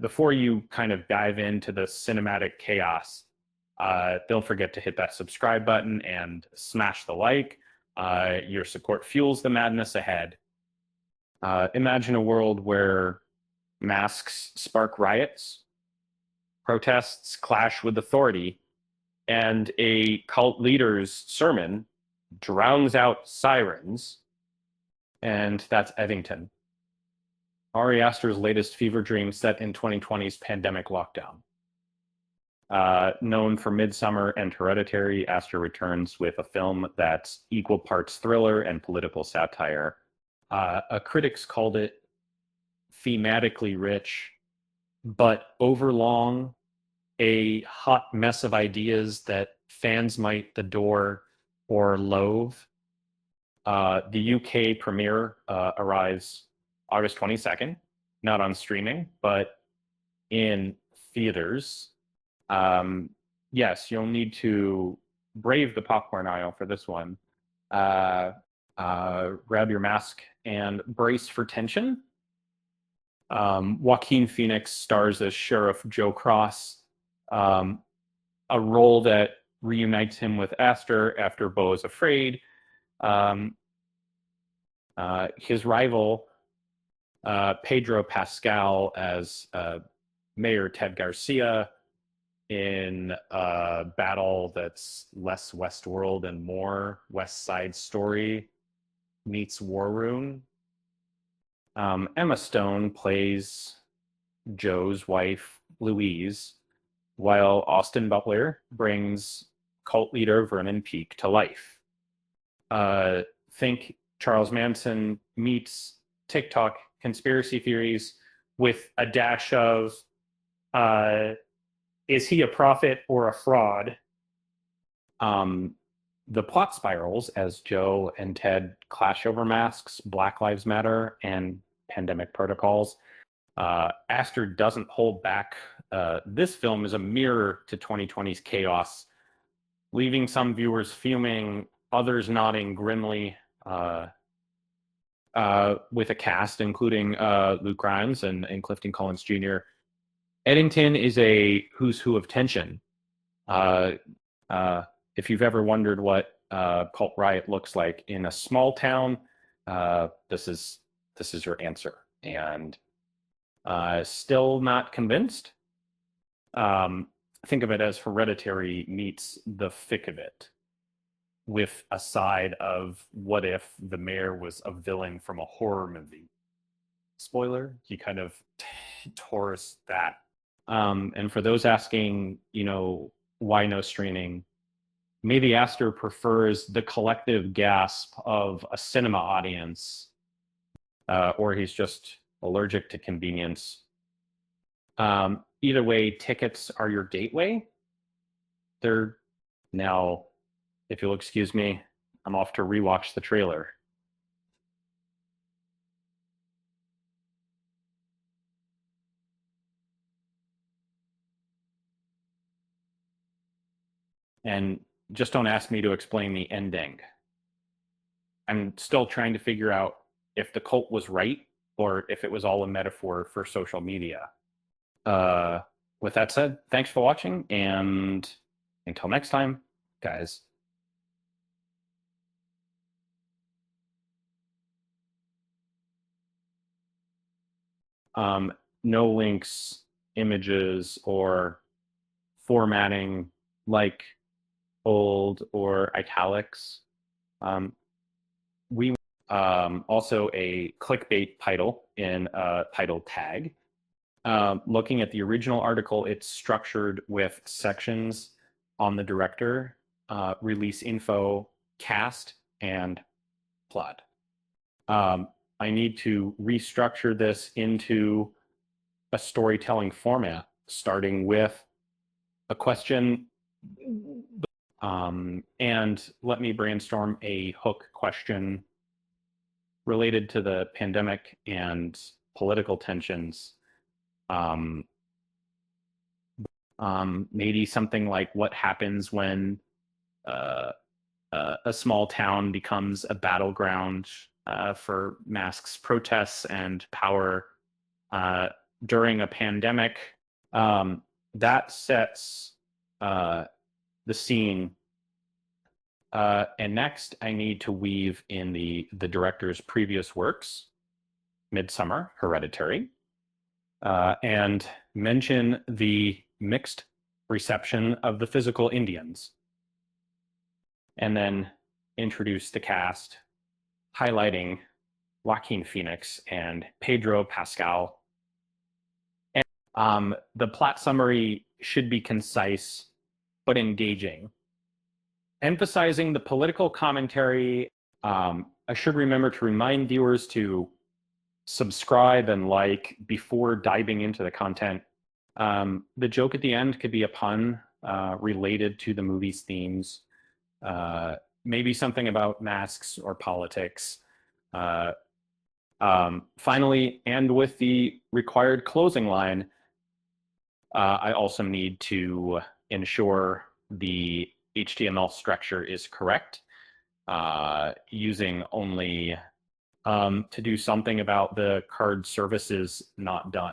before you kind of dive into the cinematic chaos, don't forget to hit that subscribe button and smash the like. Your support fuels the madness ahead. Imagine a world where masks spark riots, protests clash with authority, and a cult leader's sermon drowns out sirens, and that's Eddington. Ari Aster's latest fever dream set in 2020's pandemic lockdown. Known for Midsummer and Hereditary, Aster returns with a film that's equal parts thriller and political satire. Critics called it thematically rich, but overlong, a hot mess of ideas that fans might adore or loathe. The UK premiere arrives August 22nd, not on streaming, but in theaters. Yes, you'll need to brave the popcorn aisle for this one. Grab your mask and brace for tension. Joaquin Phoenix stars as Sheriff Joe Cross, a role that reunites him with Aster after Beau is afraid. His rival, Pedro Pascal, as Mayor Ted Garcia, in a battle that's less Westworld and more West Side Story meets War Room. Emma Stone plays Joe's wife, Louise, while Austin Butler brings cult leader Vernon Peake to life. Think Charles Manson meets TikTok conspiracy theories with a dash of is he a prophet or a fraud? The plot spirals as Joe and Ted clash over masks, Black Lives Matter, and pandemic protocols. Aster doesn't hold back. This film is a mirror to 2020's chaos, leaving some viewers fuming, others nodding grimly, with a cast including Luke Grimes and Clifton Collins Jr. Eddington is a who's who of tension. If you've ever wondered what Cult Riot looks like in a small town, this is your answer. And still not convinced? Think of it as Hereditary meets the thick of it, with a side of what if the mayor was a villain from a horror movie. Spoiler, he kind of tore us that. And for those asking, why no streaming, maybe Aster prefers the collective gasp of a cinema audience, or he's just allergic to convenience. Either way, tickets are your gateway. Now, if you'll excuse me, I'm off to rewatch the trailer. And just don't ask me to explain the ending. I'm still trying to figure out if the cult was right or if it was all a metaphor for social media. With that said, thanks for watching, and until next time, guys. No links, images, or formatting like bold or italics. We also a clickbait title in a title tag. Looking at the original article, it's structured with sections on the director, release info, cast, and plot. I need to restructure this into a storytelling format, starting with a question, and let me brainstorm a hook question related to the pandemic and political tensions. Maybe something like what happens when a small town becomes a battleground for masks, protests, and power during a pandemic. That sets the scene. And next, I need to weave in the director's previous works, Midsummer, Hereditary, and mention the mixed reception of the physical Indians, and then introduce the cast, highlighting Joaquin Phoenix and Pedro Pascal. And the plot summary should be concise but engaging, emphasizing the political commentary. I should remember to remind viewers to subscribe and like before diving into the content. The joke at the end could be a pun related to the movie's themes, maybe something about masks or politics. Finally, and with the required closing line, I also need to ensure the HTML structure is correct, using only to do something about the card services not done.